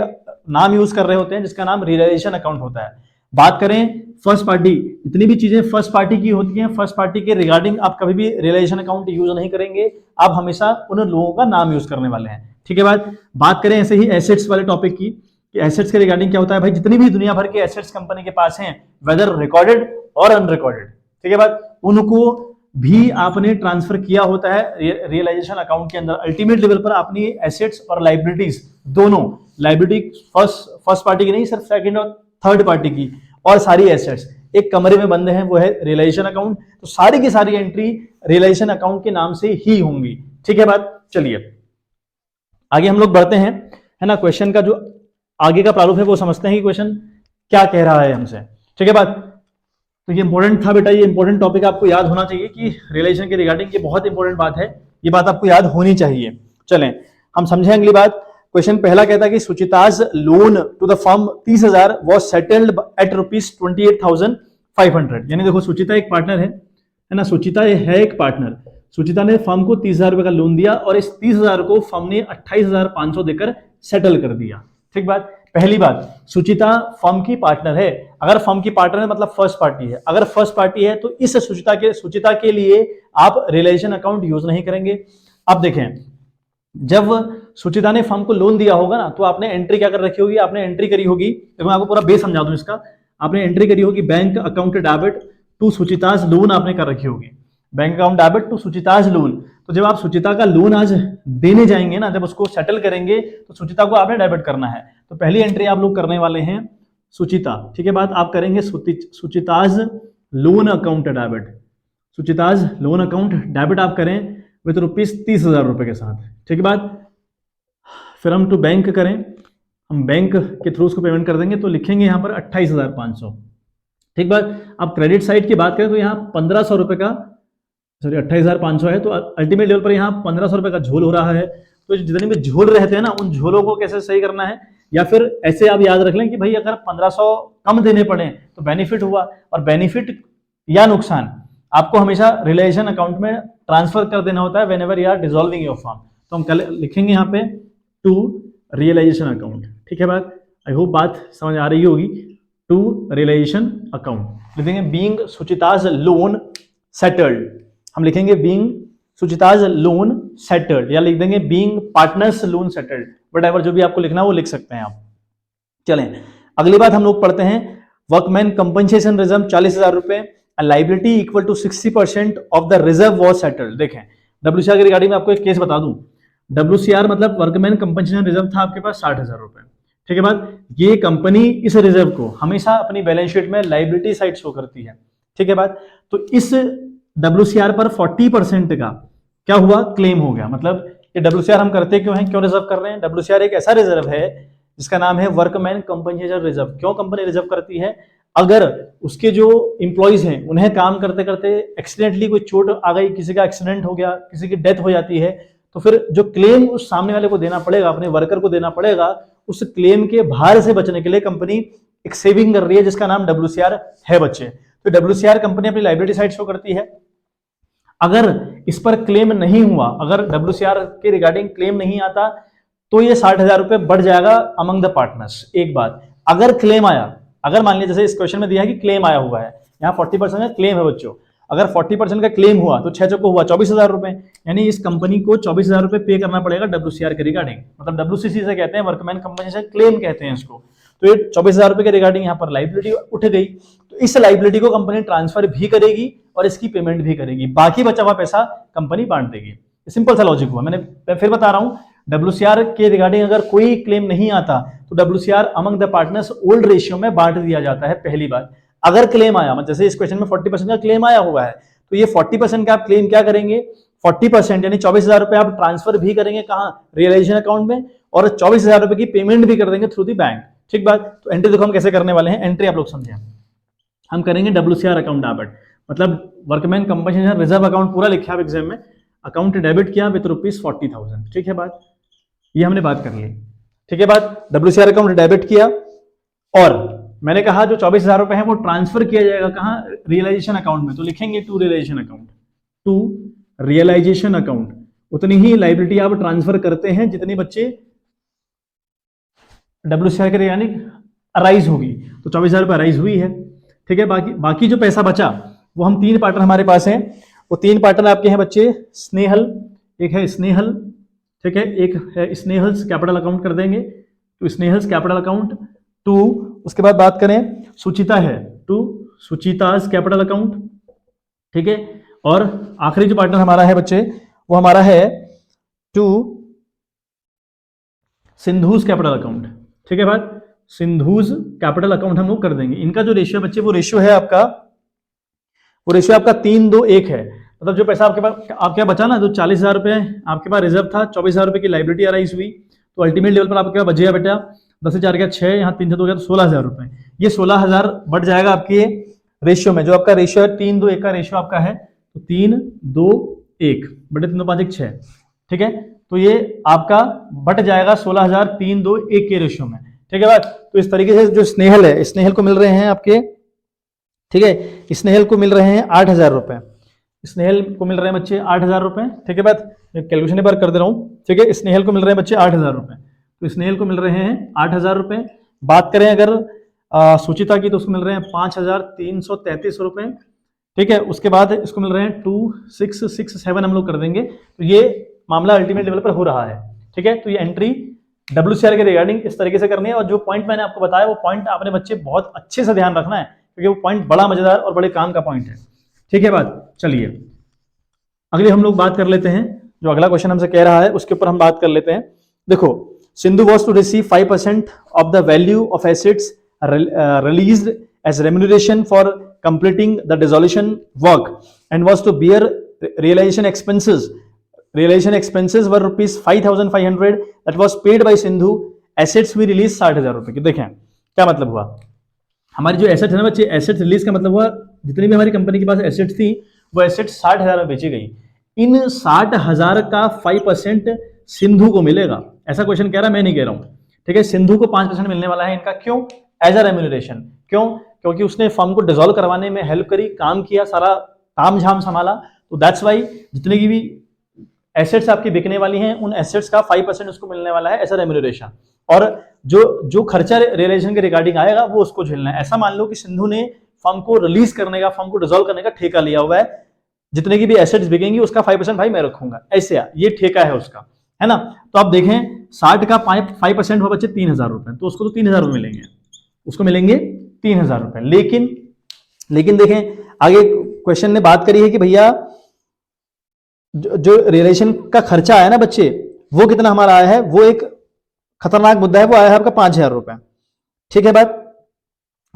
Speaker 1: नाम यूज कर रहे होते हैं जिसका नाम रियलाइजेशन अकाउंट होता है। बात करें फर्स्ट पार्टी, जितनी भी चीजें फर्स्ट पार्टी की होती हैं, फर्स्ट पार्टी के रिगार्डिंग आप कभी भी रियलाइजेशन अकाउंट यूज नहीं करेंगे, आप हमेशा उन लोगों का नाम यूज करने वाले हैं। ठीक है बात करें ऐसे ही एसेट्स वाले टॉपिक की, कि एसेट्स के रिगार्डिंग क्या होता है भाई, जितनी भी दुनिया भर के एसेट्स कंपनी के पास हैं, वेदर रिकॉर्डेड और अनरिकॉर्डेड, ठीक है उनको भी आपने ट्रांसफर किया होता है रियलाइजेशन अकाउंट के अंदर। अल्टीमेट लेवल पर अपनी एसेट्स और लाइबिलिटीज दोनों, लाइबिलिटी फर्स्ट पार्टी की नहीं, सिर्फ सेकंड और थर्ड पार्टी की, और सारी एसेट्स एक कमरे में बंद हैं, वो है रियलाइजेशन अकाउंट। तो सारी की सारी एंट्री रियलाइजेशन अकाउंट के नाम से ही होंगी। ठीक है बात, चलिए आगे हम लोग बढ़ते हैं, है ना। क्वेश्चन का जो आगे का प्रारूप है वो समझते हैं कि क्वेश्चन क्या कह रहा है हमसे। ठीक है बात, तो ये इंपॉर्टेंट था बेटा, ये इंपॉर्टेंट टॉपिक आपको याद होना चाहिए कि रिलेशन के रिगार्डिंग ये बहुत इंपॉर्टेंट बात है, ये बात आपको याद होनी चाहिए। चलें हम समझें अगली बात। क्वेश्चन पहला कहता है कि Suchita's loan to the firm 30,000 was settled at ₹28,500। यानी देखो सुचिता एक पार्टनर है ना, सुचिता है एक पार्टनर। सुचिता ने फर्म को 30,000 रुपए का लोन दिया और इस 30,000 को फर्म ने 28,500 देकर सेटल कर दिया। ठीक बात, पहली बात, सुचिता फर्म की पार्टनर है। अगर फर्म की पार्टनर है मतलब फर्स्ट पार्टी है, अगर फर्स्ट पार्टी है तो इस सुचिता के लिए आप रिलेशन अकाउंट यूज नहीं करेंगे। अब देखें, जब सुचिता ने फर्म को लोन दिया होगा ना, तो आपने एंट्री क्या कर रखी होगी, आपने एंट्री करी होगी, देखो मैं आपको पूरा बेस समझा दूं इसका, आपने एंट्री करी होगी bank account debit to Suchita's loan, आपने कर रखी होगी bank account debit to Suchita's loan. तो जब आप सुचिता का लोन आज देने जाएंगे ना, जब उसको सेटल करेंगे तो सुचिता को आपने डेबिट करना है। तो पहली एंट्री आप लोग करने वाले हैं सुचिता। ठीक है बात, आप करेंगे Suchita's loan account debit, Suchita's loan account debit आप करें विद ₹30,000 के साथ। ठीक है बात, फिर हम टू बैंक करें, हम बैंक के थ्रू उसको पेमेंट कर देंगे, तो लिखेंगे यहाँ पर 28,500। ठीक बात, अब क्रेडिट साइड की बात करें तो यहाँ 1,500 रुपए का, सॉरी 28,500 है, तो अल्टीमेट लेवल पर यहाँ 1,500 रुपए का झोल हो रहा है। तो जितने भी झोल रहते हैं ना, उन झोलों को कैसे सही करना है, या फिर ऐसे आप याद रख लें कि भाई अगर 1,500 कम देने पड़े तो बेनिफिट हुआ, और बेनिफिट या नुकसान आपको हमेशा रिलेशन अकाउंट में ट्रांसफर कर देना होता है whenever you are dissolving your firm. तो हम कल लिखेंगे यहाँ पे टू रियलाइजेशन अकाउंट। ठीक है बात, आई होप बात समझ आ रही होगी। टू रियलाइजेशन अकाउंट लिखेंगे बीइंग सुचिताज लोन सेटल्ड, हम लिखेंगे बीइंग सुचिताज लोन सेटल्ड, या लिख देंगे being partners loan settled, whatever जो भी आपको लिखना है वो लिख सकते हैं आप। चलें अगली बात हम लोग पढ़ते हैं, वर्कमैन कंपनसेशन रिजर्व 40,000 रुपए, liability equal to 60% of the reserve was settled. देखें WCR के रिगार्डिंग में आपको एक केस बता दूं, WCR मतलब वर्कमैन कंपनसेशन रिजर्व था आपके पास 60,000 रुपए। ठीक है बात, ये कंपनी इस रिजर्व को हमेशा अपनी बैलेंस शीट में लाइबिलिटी साइड शो करती है। ठीक है बात, तो इस WCR पर 40% का क्या हुआ, क्लेम हो गया, मतलब ये WCR हम करते क्यों हैं, क्यों रिजर्व कर रहे हैं? WCR एक ऐसा रिजर्व है जिसका नाम है वर्कमैन कंपनसेशन रिजर्व। क्यों कंपनी रिजर्व करती है? अगर उसके जो इंप्लॉइज हैं उन्हें काम करते करते एक्सीडेंटली कोई चोट आ गई, किसी का एक्सीडेंट हो गया, किसी की डेथ हो जाती है, तो फिर जो क्लेम उस सामने वाले को देना पड़ेगा, अपने वर्कर को देना पड़ेगा, उस क्लेम के भार से बचने के लिए कंपनी एक सेविंग कर रही है जिसका नाम WCR है बच्चे। तो WCR कंपनी अपनी लाइबिलिटी साइड शो करती है। अगर इस पर क्लेम नहीं हुआ, अगर WCR के रिगार्डिंग क्लेम नहीं आता, तो ये 60,000 रुपए बढ़ जाएगा अमंग द पार्टनर्स। एक बात, अगर क्लेम आया, अगर मान लिया जैसे इस क्वेश्चन में दिया है कि क्लेम आया हुआ है, यहाँ 40% का क्लेम है बच्चों, अगर 40% का क्लेम हुआ तो 6 चौको हुआ 24,000 रुपए, यानी इस कंपनी को 24,000 रुपए पे करना पड़ेगा WCR के रिगार्डिंग, मतलब WCC से कहते हैं, वर्कमैन कंपनसेशन क्लेम कहते हैं इसको। तो ये 24,000 रुपए के रिगार्डिंग यहाँ पर लाइबिलिटी उठ गई, तो इस लाइबिलिटी को कंपनी ट्रांसफर भी करेगी और इसकी पेमेंट भी करेगी, बाकी बचा हुआ पैसा कंपनी बांट देगी। सिंपल सा लॉजिक हुआ। मैं फिर बता रहा हूँ, WCR के रिगार्डिंग अगर कोई क्लेम नहीं आता तो WCR among the partners old ratio में बांट दिया जाता है, पहली बात। अगर क्लेम आया, मतलब जैसे इस क्वेश्चन में 40% का क्लेम आया हुआ है, तो ये 40% का आप क्लेम क्या करेंगे, 40% यानी 24,000 रुपए आप ट्रांसफर भी करेंगे कहां, रियलाइजेशन अकाउंट में, और 24,000 रुपए की पेमेंट भी कर देंगे थ्रू दी बैंक। ठीक बात। तो एंट्री देखो हम कैसे करने वाले हैं, एंट्री आप लोग समझे, हम करेंगे WCR अकाउंट डेबिट, मतलब वर्कमैन कंपनसेशन रिजर्व अकाउंट पूरा लिखा है एग्जाम में, अकाउंट डेबिट किया विद ₹40,000। ठीक है बात, ये हमने बात कर ली। ठीक है बात, WCR अकाउंट डेबिट किया, और मैंने कहा जो 24,000 रुपए है वो ट्रांसफर किया जाएगा कहां, रियलाइजेशन अकाउंट में, तो लिखेंगे to realisation account, to realisation account. उतनी ही लाइबिलिटी आप ट्रांसफर करते हैं जितनी बच्चे WCR के यानी अराइज होगी, तो 24,000 रुपए अराइज हुई है। ठीक है, बाकी जो पैसा बचा वो हम तीन पार्टनर हमारे पास हैं, वो तीन पार्टनर आपके हैं बच्चे, स्नेहल, एक है स्नेहल, ठीक है, एक है स्नेहल्स कैपिटल अकाउंट कर देंगे, तो स्नेहल्स कैपिटल अकाउंट टू, उसके बाद बात करें सुचिता है, टू सुचिताज कैपिटल अकाउंट। ठीक है, और आखिरी जो पार्टनर हमारा है बच्चे वो हमारा है टू सिंधुज कैपिटल अकाउंट। ठीक है बात, सिंधुज कैपिटल अकाउंट हम लोग कर देंगे। इनका जो रेशियो बच्चे वो रेशियो है आपका, वो रेशियो आपका 3-2-1 है, मतलब जो पैसा आपके पास आपके बचा ना, जो 40,000 रुपए आपके पास रिजर्व था, 24,000 रुपए की लाइबिलिटी अराइज हुई, तो अल्टीमेट लेवल पर आपके पास बचेगा बेटा 10 से 4 गया 6, यहाँ 3 से 2 गया तो 16,000 रुपए। ये 16,000 बढ़ जाएगा आपके रेशियो में, जो आपका रेशियो है 3-2-1 का रेशियो आपका है, तो 3-2-1 बटे 3-2-5-1 6। ठीक है, तो ये आपका बट जाएगा 16,000 3-2-1 के रेशियो में। ठीक है बात, तो इस तरीके से जो स्नेहल है, स्नेहल को मिल रहे हैं आपके, ठीक है, स्नेहल को मिल रहे हैं 8,000 रुपए, स्नेहल को मिल रहे हैं बच्चे 8,000 रुपए। ठीक है बात, कैलकुलेशन एक बार कर दे रहा हूँ। ठीक है, स्नेहल को मिल रहे हैं बच्चे 8,000 रुपए, तो स्नेहल को मिल रहे हैं 8,000 रुपए। बात करें अगर सुचिता की, तो उसको मिल रहे हैं 5,333 रुपए। ठीक है, उसके बाद इसको मिल रहे हैं 2,667 हम लोग कर देंगे, तो ये मामला अल्टीमेट लेवल पर हो रहा है। ठीक है, तो ये एंट्री WCR के रिगार्डिंग इस तरीके से करनी है, और जो पॉइंट मैंने आपको बताया वो पॉइंट आपने बच्चे बहुत अच्छे से ध्यान रखना है, क्योंकि वो पॉइंट बड़ा मजेदार और बड़े काम का पॉइंट है। ठीक है बात, चलिए अगली हम लोग बात कर लेते हैं, जो अगला क्वेश्चन हमसे कह रहा है उसके ऊपर हम बात कर लेते हैं। देखो, Sindhu was to receive 5% of the value of assets released as remuneration for completing the dissolution work and was to bear realisation expenses. Realization expenses were ₹5,500 that was paid by Sindhu. Assets we release 60,000 रुपए की। देखें क्या मतलब हुआ, हमारी जो asset है ना बच्चे, एसेट रिलीज का मतलब हुआ जितनी भी हमारी कंपनी के पास एसेट थी वो एसेट 60,000 में बेची गई। इन 60,000 का 5% सिंधु को मिलेगा, ऐसा क्वेश्चन कह रहा है, मैं नहीं कह रहा हूं। ठीक है, सिंधु को 5% मिलने वाला है इनका, क्यों, एज अ रेम्यूनरेशन। क्यों, क्योंकि उसने फर्म को डिसॉल्व करवाने में हेल्प करी, काम किया, सारा ताम झाम संभाला, तो दैट्स वाई जितने की भी एसेट्स आपकी बिकने वाली हैं उन एसेट्स का 5% उसको मिलने वाला है ऐसा रेम्यूनरेशन, और जो खर्चा रियलाइजेशन के रिगार्डिंग आएगा वो उसको झेलना है। ऐसा मान लो कि सिंधु ने फर्म को रिलीज करने का, फर्म को डिसॉल्व करने का ठेका लिया हुआ है, जितने की भी एसेट्स बिकेंगी उसका 5% भाई मैं रखूंगा, ऐसे ये ठेका है उसका, है ना। तो आप देखें 60 का 5% हुआ बच्चे 3,000 रुपए, तो उसको तो 3,000 रुपए मिलेंगे, उसको मिलेंगे 3,000 रुपए। लेकिन देखें आगे क्वेश्चन ने बात करी है कि भैया जो रियलाइजेशन का खर्चा आया ना बच्चे, वो कितना हमारा आया है, वो एक खतरनाक मुद्दा है, वो आया है आपका 5,000 रुपए। ठीक है बात,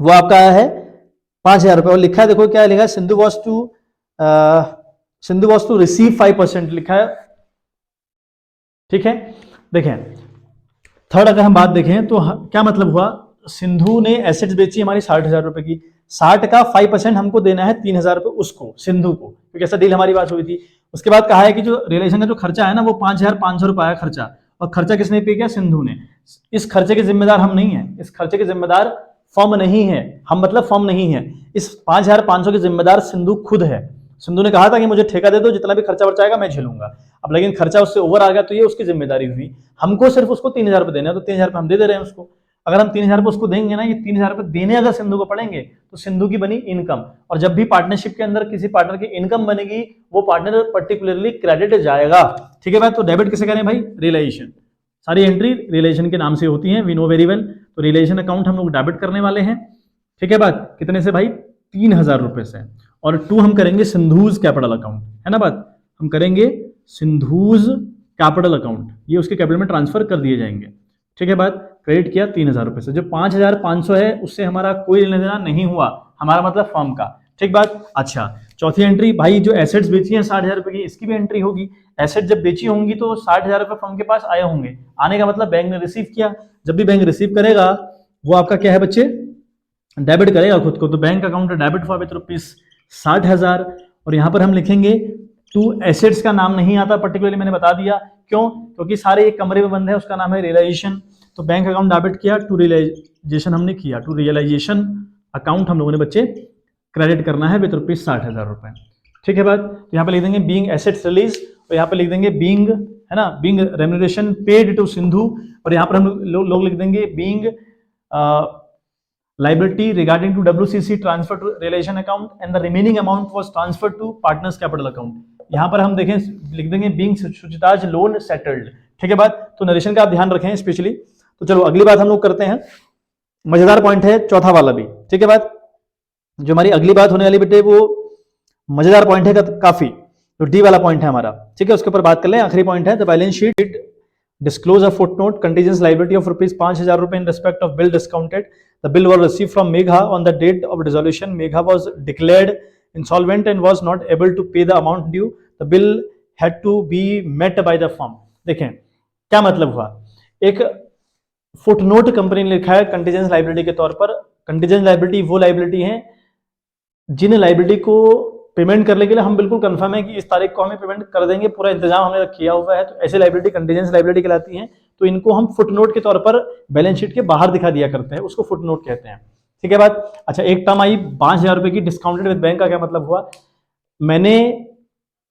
Speaker 1: वो आपका आया है 5,000 रुपए, और लिखा है देखो क्या लिखा है, सिंधु वॉज टू रिसीव 5% लिखा है, ठीक है, देखें थर्ड अगर हम बात देखें तो क्या मतलब हुआ, सिंधु ने एसेट्स बेची हमारी 60,000 रुपए की, 60 का 5% हमको देना है 3,000 रुपए उसको, सिंधु को, क्योंकि ऐसा डील हमारी बात हुई थी। उसके बाद कहा है कि जो रिलेशन का जो खर्चा है ना वो 5,500 रुपए आया खर्चा, और खर्चा किसने पे किया, सिंधु ने। इस खर्चे के जिम्मेदार हम नहीं है, इस खर्चे के जिम्मेदार फर्म नहीं है, हम मतलब फर्म नहीं है, इस 5,500 के जिम्मेदार सिंधु खुद है। सिंधु ने कहा था कि मुझे ठेका दे दो, जितना भी खर्चा वर्चा आएगा मैं झेलूंगा। अब लेकिन खर्चा उससे ओवर आ गया तो ये उसकी जिम्मेदारी हुई, हमको सिर्फ उसको 3,000 रुपए देने हैं, तो 3,000 रुपए हम दे रहे हैं उसको। अगर हम 3,000 रुपए उसको देंगे ना, ये 3,000 रुपए देने अगर सिंधु को पड़ेंगे तो सिंधु की बनी इनकम, और जब भी पार्टनरशिप के अंदर किसी पार्टनर की इनकम बनेगी वो पार्टनर पर्टिकुलरली क्रेडिट जाएगा। ठीक है बात, तो डेबिट किसे करें भाई, रियलाइजेशन, सारी एंट्री रिलेशन के नाम से होती हैं, वी नो वेरी वेल। तो रिलेशन अकाउंट हम लोग डेबिट करने वाले हैं। ठीक है बात, कितने से भाई, 3,000 रुपए से, और 2 हम करेंगे सिंधुज कैपिटल अकाउंट, है ना बात, हम करेंगे सिंधुज कैपिटल अकाउंट, ये उसके कैपिटल में ट्रांसफर कर दिए जाएंगे। ठीक है बात, क्रेडिट किया 3,000 रुपए से, जो 5,500 है उससे हमारा कोई लेना देना नहीं हुआ, हमारा मतलब फर्म का। ठीक बात। अच्छा, चौथी एंट्री भाई जो एसेट्स बेची हैं 60,000 रुपए की, इसकी भी एंट्री होगी। एसेट जब बेची होंगी तो 60,000 रुपए फर्म के पास आए होंगे, आने का मतलब बैंक ने रिसीव किया, जब भी बैंक रिसीव करेगा वो आपका क्या है बच्चे, डेबिट करेगा खुद को, तो bank account debit for with rupees 60,000। और यहाँ पर हम लिखेंगे टू एसेट्स का नाम नहीं आता पर्टिकुलरली, मैंने बता दिया क्यों, क्योंकि सारे एक कमरे में बंद है, उसका नाम है रियलाइजेशन। तो बैंक अकाउंट डेबिट किया, टू रियलाइजेशन हमने किया, टू रियलाइजेशन अकाउंट हम लोगों ने बच्चे क्रेडिट करना है विथ रुपीज 60,000 रुपए। ठीक है बात, तो यहाँ पे लिख देंगे बीइंग एसेट्स रिलीज, और यहाँ पे लिख देंगे बीइंग, है ना, being remuneration paid to Sindhu, और यहाँ पर हम लोग लिख देंगे being liability regarding to WCC transfer to relation account and the remaining amount was transferred to partners capital account। यहाँ पर हम देखें लिख देंगे being सुचिताज लोन सेटल्ड। ठीक है बात, तो नरेशन का आप ध्यान रखें स्पेशली। तो चलो अगली बात हम लोग करते हैं, मजेदार पॉइंट है चौथा वाला भी। ठीक है बात, जो हमारी अगली बात होने वाली बेटे वो मजेदार पॉइंट है काफी, जो डी वाला पॉइंट है हमारा। ठीक है, उसके ऊपर बात कर लें। आखिरी पॉइंट है, the balance sheet disclose a footnote contingent liability of rupees 5,000 रुपए in respect of bill discounted. The bill was received from Megha on the date of dissolution. Megha was declared insolvent and was not able to pay the amount due. The bill had to be met by the firm। देखें क्या मतलब हुआ, एक footnote company ने लिखा है कंटीजेंस liability के तौर पर। कंटीजेंस लाइबिलिटी वो लाइबिलिटी है जिन लाइबिलिटी को पेमेंट करने के लिए हम बिल्कुल कंफर्म है कि इस तारीख को हमें पेमेंट कर देंगे, पूरा इंतजाम हमने किया हुआ है, तो ऐसे लाइबिलिटी कंटीजेंस लाइबिलिटी कहलाती हैं। तो इनको हम फुटनोट के तौर पर बैलेंस शीट के बाहर दिखा दिया करते हैं, उसको फुटनोट कहते हैं। ठीक है बात। अच्छा, एक टर्म आई 5,000 रुपए की डिस्काउंटेड विद बैंक का क्या मतलब हुआ, मैंने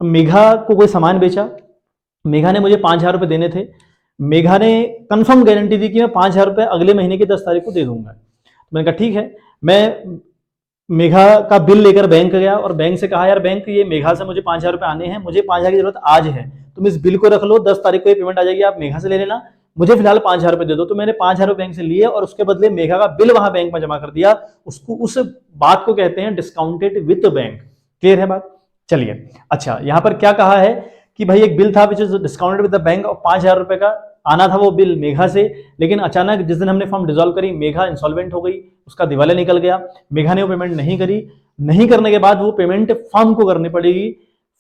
Speaker 1: मेघा को कोई सामान बेचा, मेघा ने मुझे 5,000 रुपए देने थे, मेघा ने कंफर्म गारंटी दी कि मैं 5,000 रुपए अगले महीने की 10 तारीख को दे दूंगा। तो मैंने कहा ठीक है, मैं मेघा का बिल लेकर बैंक गया और बैंक से कहा यार बैंक ये मेघा से मुझे 5,000 रुपए आने हैं, मुझे 5,000 की जरूरत आज है, तुम इस बिल को रख लो, 10 तारीख को ये पेमेंट आ जाएगी, आप मेघा से ले लेना, मुझे फिलहाल 5,000 रुपए दे दो। तो मैंने 5,000 रुपए बैंक से लिए और उसके बदले मेघा का बिल वहां बैंक में जमा कर दिया, उसको उस बात को कहते हैं डिस्काउंटेड विद बैंक। क्लियर है बात। चलिए, अच्छा यहाँ पर क्या कहा है कि भाई एक बिल था which is discounted with the bank और 5,000 रुपए का आना था वो बिल मेघा से, लेकिन अचानक जिस दिन हमने फर्म डिसॉल्व करी मेघा इंसॉल्वेंट हो गई, उसका दिवाला निकल गया, मेघा ने वो पेमेंट नहीं करी, नहीं करने के बाद वो पेमेंट फर्म को करनी पड़ेगी।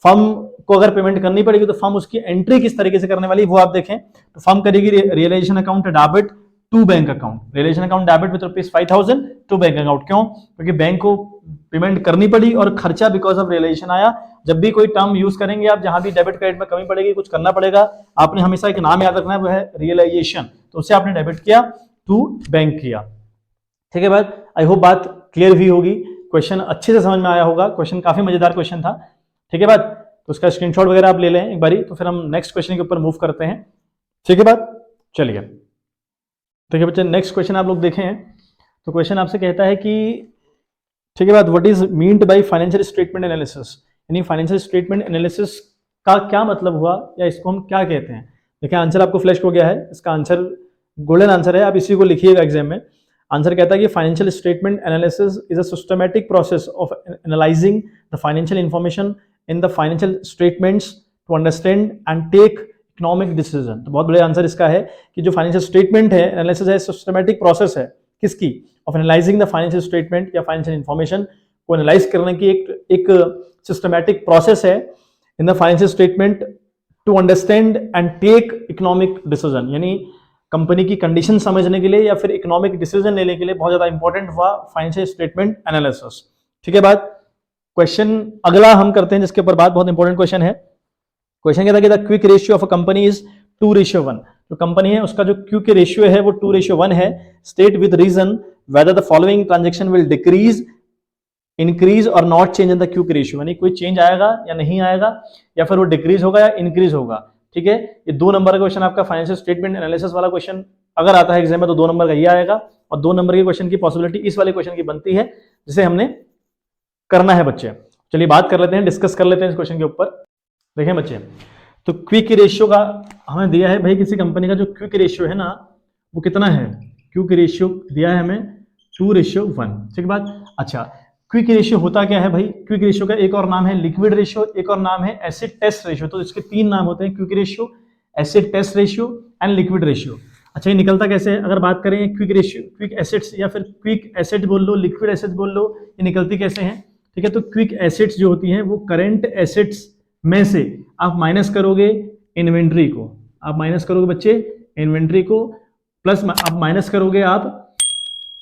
Speaker 1: फर्म को अगर पेमेंट करनी पड़ेगी तो फर्म उसकी एंट्री किस तरीके से करने वाली वो आप देखें। तो फर्म करेगी realisation account debit to bank account, realisation account debit with rupees 5,000 to bank account. क्यों? क्योंकि बैंक को पेमेंट करनी पड़ी और खर्चा बिकॉज ऑफ रियलाइजेशन आया। जब भी कोई टर्म यूज करेंगे आप, जहां भी डेबिट क्रेडिट में कमी पड़ेगी, कुछ करना पड़ेगा, आपने हमेशा एक नाम याद रखना है, वो है रियलाइजेशन। तो उससे आपने डेबिट किया टू बैंक किया। ठीक है बात, आई होप बात क्लियर भी होगी, क्वेश्चन अच्छे से समझ में आया होगा, क्वेश्चन काफी मजेदार क्वेश्चन था। ठीक है बात, तो उसका स्क्रीनशॉट वगैरह आप ले लें एक बारी, तो फिर हम नेक्स्ट क्वेश्चन के ऊपर मूव करते हैं। ठीक है बात, चलिए ठीक है बच्चे, नेक्स्ट क्वेश्चन आप लोग देखें। तो क्वेश्चन आपसे कहता है कि ठीक है बात, what is meant by financial statement analysis, यानी फाइनेंशियल स्टेटमेंट एनालिसिस का क्या मतलब हुआ या इसको हम क्या कहते हैं। देखिए आंसर आपको फ्लैश हो गया है, इसका आंसर गोल्डन आंसर है, आप इसी को लिखिएगा एग्जाम में। आंसर कहता है कि financial statement analysis is a systematic process of analysing the financial information in the financial statements to understand and take economic decision. तो बहुत बड़े आंसर इसका है कि जो फाइनेंशियल स्टेटमेंट है, एनालिसिस है, सिस्टमैटिक प्रोसेस है किसकी, of analysing the financial statement या फाइनेंशियल इंफॉर्मेशन को एनालाइज करने की एक सिस्टमैटिक प्रोसेस है in the financial statement to understand and take economic decision, यानी कंपनी की कंडीशन समझने के लिए या फिर इकोनॉमिक डिसीजन लेने के लिए बहुत ज्यादा इंपॉर्टेंट हुआ फाइनेंशियल स्टेटमेंट एनालिसिस। ठीक है बात। क्वेश्चन अगला हम करते हैं जिसके ऊपर बात, बहुत इंपॉर्टेंट क्वेश्चन है। क्वेश्चन कहता है कि the quick ratio of a company is 2:1। जो कंपनी है उसका जो क्विक रेशियो है वो 2:1 है। State with reason whether the following transaction will decrease, increase और not change in the quick ratio, यानी कोई चेंज आएगा या नहीं आएगा, या फिर वो डिक्रीज होगा या इंक्रीज होगा। ठीक है, ये 2 नंबर का क्वेश्चन आपका फाइनेंशियल स्टेटमेंट एनालिसिस वाला क्वेश्चन अगर आता है एग्जाम में तो 2 नंबर का ही आएगा, और 2 नंबर के क्वेश्चन की पॉसिबिलिटी इस वाले क्वेश्चन की बनती है जिसे हमने करना है बच्चे। चलिए बात कर लेते हैं, डिस्कस कर लेते हैं इस क्वेश्चन के ऊपर। देखें बच्चे, तो क्विक रेशियो का हमें दिया है भाई, किसी कंपनी का जो क्विक रेशियो है ना वो कितना है, क्विक रेशियो दिया है हमें 2:1। ठीक बात। अच्छा, क्विक रेशियो होता क्या है भाई, क्विक रेशियो का एक और नाम है लिक्विड रेशियो, एक और नाम है एसिड टेस्ट रेशियो। तो इसके 3 नाम होते हैं, quick ratio, acid test ratio and liquid ratio. अच्छा, ये निकलता कैसे है, अगर बात करें क्विक रेशियो, क्विक एसिड्स या फिर क्विक एसिड बोल लो, लिक्विड एसिड बोल लो, ये निकलती कैसे हैं। ठीक है, तो क्विक एसिड्स जो होती हैं वो करंट एसिड्स में से आप माइनस करोगे इन्वेंट्री को, आप माइनस करोगे बच्चे इन्वेंट्री को, प्लस आप माइनस करोगे आप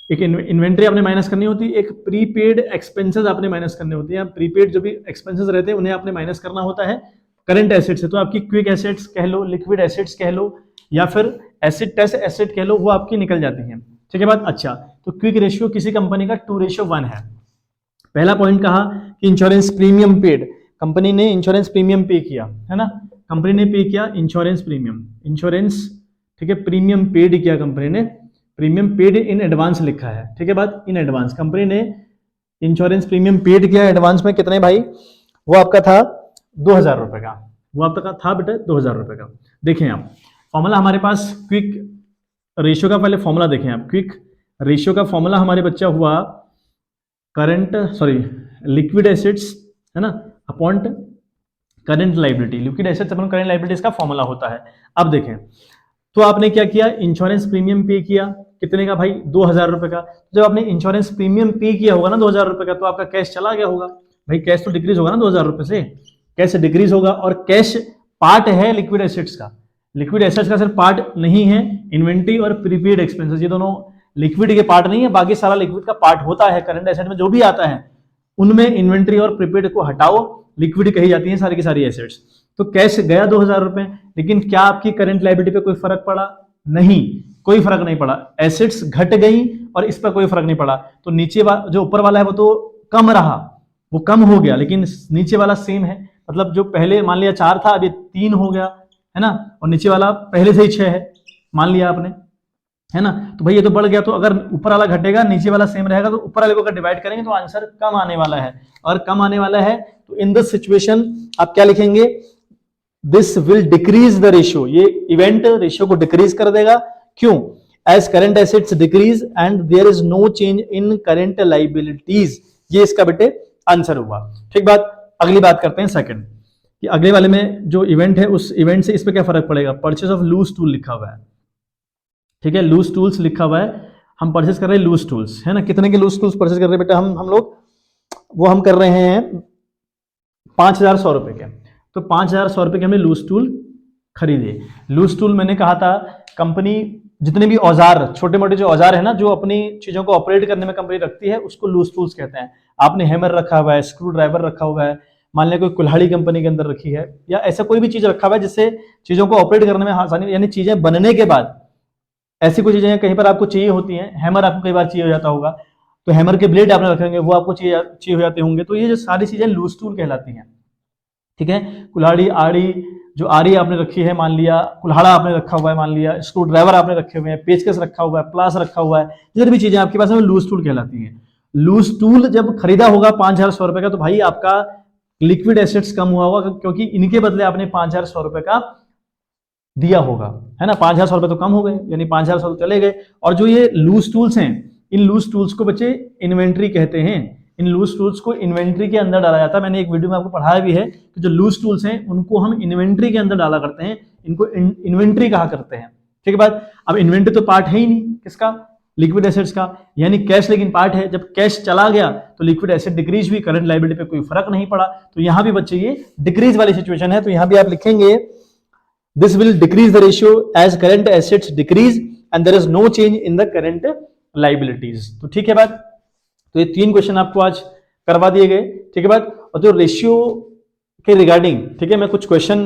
Speaker 1: एक इन्वेंट्री आपने माइनस करनी होती है, एक प्रीपेड एक्सपेंसेस आपने माइनस करनी होती है। प्रीपेड जो भी एक्सपेंसेस रहते हैं उन्हें आपने माइनस करना होता है करंट एसेट्स से। तो आपकी क्विक एसेट्स कह लो, लिक्विड एसेट्स कह लो, या फिर एसिड टेस्ट एसेट कह लो, वो आपकी निकल जाती हैं। ठीक है बात। अच्छा, तो क्विक रेशियो किसी कंपनी का 2:1 है। पहला पॉइंट कहा कि इंश्योरेंस प्रीमियम पेड, कंपनी ने इंश्योरेंस प्रीमियम पे किया है ना, कंपनी ने पे किया इंश्योरेंस प्रीमियम, इंश्योरेंस ठीक है प्रीमियम पेड किया कंपनी ने, प्रीमियम पेड इन एडवांस लिखा है। ठीक है बात, इन एडवांस कंपनी ने इंश्योरेंस प्रीमियम पेड किया एडवांस में, कितने भाई, वो आपका था 2000 रुपए का, वो आपका था बेटा 2000 रुपए का। देखें आप फॉर्मूला हमारे पास क्विक रेशियो का, पहले फॉर्मूला देखें आप, क्विक रेशियो का फॉर्मूला हमारे बच्चा हुआ करंट लिक्विड एसेट्स है ना upon current liability, liquid assets upon current liabilities का फॉर्मूला होता है। अब देखें, तो आपने क्या किया, इंश्योरेंस प्रीमियम पे किया, कितने का भाई 2000 रुपए का। जब आपने इंश्योरेंस प्रीमियम पे किया होगा ना 2000 रुपए का, तो आपका कैश चला गया होगा भाई, कैश तो डिक्रीज होगा ना 2000 रुपए से, कैश डिक्रीज होगा, और कैश पार्ट है लिक्विड एसेट्स का, लिक्विड एसेट्स का सिर्फ पार्ट नहीं है, इन्वेंट्री और प्रीपेड एक्सपेंसेस ये दोनों लिक्विड के पार्ट नहीं है, बाकी सारा लिक्विड का पार्ट होता है। करंट एसेट में जो भी आता है उनमें इन्वेंट्री और प्रीपेड को हटाओ, लिक्विड कही जाती है सारी की सारी एसेट्स। तो कैश गया 2000 रुपए, लेकिन क्या आपकी करंट लायबिलिटी पे कोई फर्क पड़ा, नहीं, कोई फर्क नहीं पड़ा, एसेट्स घट गई और इस पर कोई फर्क नहीं पड़ा। तो नीचे जो ऊपर वाला है वो तो कम रहा, वो कम हो गया, लेकिन नीचे वाला सेम है, मतलब जो पहले मान लिया 4 था अभी 3 हो गया है ना, और नीचे वाला पहले से ही 6 है मान लिया आपने, है ना। तो भाई ये तो बढ़ गया, तो अगर ऊपर वाला घटेगा नीचे वाला सेम रहेगा, तो ऊपर वाले को अगर डिवाइड करेंगे तो आंसर कम आने वाला है, और कम आने वाला है तो इन दिस सिचुएशन आप क्या लिखेंगे, this will decrease the ratio, ये इवेंट रेशियो को डिक्रीज कर देगा। क्यों, as current assets decrease and there is no change in current liabilities, ये इसका बेटे आंसर हुआ। ठीक बात। अगली बात करते हैं सेकंड, कि अगले वाले में जो इवेंट है उस इवेंट से इस पे क्या फर्क पड़ेगा, परचेज ऑफ लूज टूल लिखा हुआ है। ठीक है, लूज टूल्स लिखा हुआ है, हम परचेज कर रहे हैं लूज टूल्स, है ना। कितने के लूज टूल्स परचेज कर रहे हैं बेटा हम लोग, वो हम कर रहे हैं 5100 रुपए के। तो 5100 रुपए के हमने लूज टूल खरीदे। लूज टूल मैंने कहा था कंपनी जितने भी औजार, छोटे मोटे जो औजार है ना, जो अपनी चीजों को ऑपरेट करने में कंपनी रखती है, उसको लूज टूल्स कहते हैं। आपने हैमर रखा हुआ है, स्क्रू ड्राइवर रखा हुआ है, मान लिया कोई कुल्हाड़ी कंपनी के अंदर रखी है, या ऐसा कोई भी चीज रखा हुआ है जिससे चीजों को ऑपरेट करने में आसानी, यानी चीजें बनने के बाद ऐसी कोई चीजें कहीं पर आपको चाहिए होती हैं, हैमर आपको कई बार चाहिए हो जाता होगा, तो हैमर के ब्लेड आपने रखेंगे वो आपको चाहिए हो जाते होंगे, तो ये जो सारी चीजें लूज टूल कहलाती हैं। ठीक है, कुल्हाड़ी, आड़ी, जो आरी आपने रखी है मान लिया, कुल्हाड़ा आपने रखा हुआ है मान लिया, स्क्रू ड्राइवर आपने रखे हुए हैं, पेचकस रखा हुआ है, प्लास रखा हुआ है, जितनी भी चीजें आपके पास है लूज टूल कहलाती हैं। लूज टूल जब खरीदा होगा 5100 रुपए का, तो भाई आपका लिक्विड एसेट्स कम हुआ होगा, क्योंकि इनके बदले आपने 5100 रुपए का दिया होगा, है ना। 5100 रुपए तो कम हो गए, यानी 5100 चले गए। और जो ये लूज टूल्स हैं, इन लूज टूल्स को बच्चे इन्वेंट्री कहते हैं। इन लूज टूल्स को इन्वेंट्री के अंदर डाला जाता है। मैंने एक वीडियो में आपको पढ़ाया भी है कि जो लूज टूल्स हैं उनको हम इन्वेंट्री के अंदर डाला करते हैं, इनको इन्वेंट्री कहा करते हैं। ठीक है बात। अब इन्वेंट्री तो पार्ट है ही नहीं किसका, लिक्विड एसेट्स का, यानी कैश लेकिन पार्ट है। जब कैश चला गया तो लिक्विड एसेट डिक्रीज हुई, करंट लायबिलिटी पे कोई फर्क नहीं पड़ा। तो यहां भी बच्चे ये डिक्रीज वाली सिचुएशन है, तो यहां भी आप लिखेंगे this will decrease the ratio as current assets decrease and there is no change in the current liabilities. तो ठीक है बात, तो ये 3 क्वेश्चन आपको आज करवा दिए गए, ठीक है बात। और जो रेशियो के रिगार्डिंग, ठीक है, मैं कुछ क्वेश्चन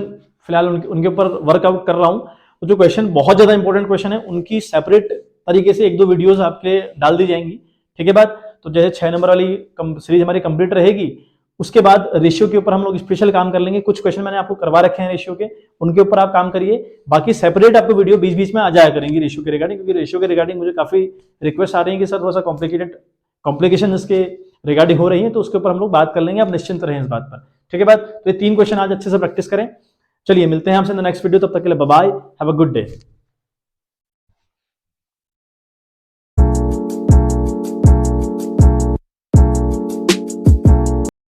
Speaker 1: फिलहाल उनके ऊपर वर्कआउट कर रहा हूं। तो जो क्वेश्चन बहुत ज्यादा इंपॉर्टेंट क्वेश्चन है उनकी सेपरेट तरीके से 1-2 वीडियोस आपके लिए डाल दी जाएंगी, ठीक है बात। तो जैसे 6 नंबर वाली सीरीज हमारी कंप्लीट रहेगी, उसके बाद रेशियो के ऊपर हम लोग स्पेशल काम कर लेंगे। कुछ क्वेश्चन मैंने आपको करवा रखे हैं रेशियो के, उनके ऊपर आप काम करिए। बाकी सेपरेट आपको वीडियो बीच बीच में आ जाया करेंगी रेशियो के रिगार्डिंग, क्योंकि रेशियो के रिगार्डिंग मुझे काफी रिक्वेस्ट आ रही है कि सर थोड़ा सा कॉम्प्लिकेशन इसके रिगार्डिंग हो रही है, तो उसके ऊपर हम लोग बात कर लेंगे। आप निश्चिंत रहें इस बात पर, ठीक है बात। तो ये 3 क्वेश्चन आज अच्छे से प्रैक्टिस करें। चलिए मिलते हैं आपसे इन द नेक्स्ट वीडियो, तब तक के लिए bye bye, have a good day.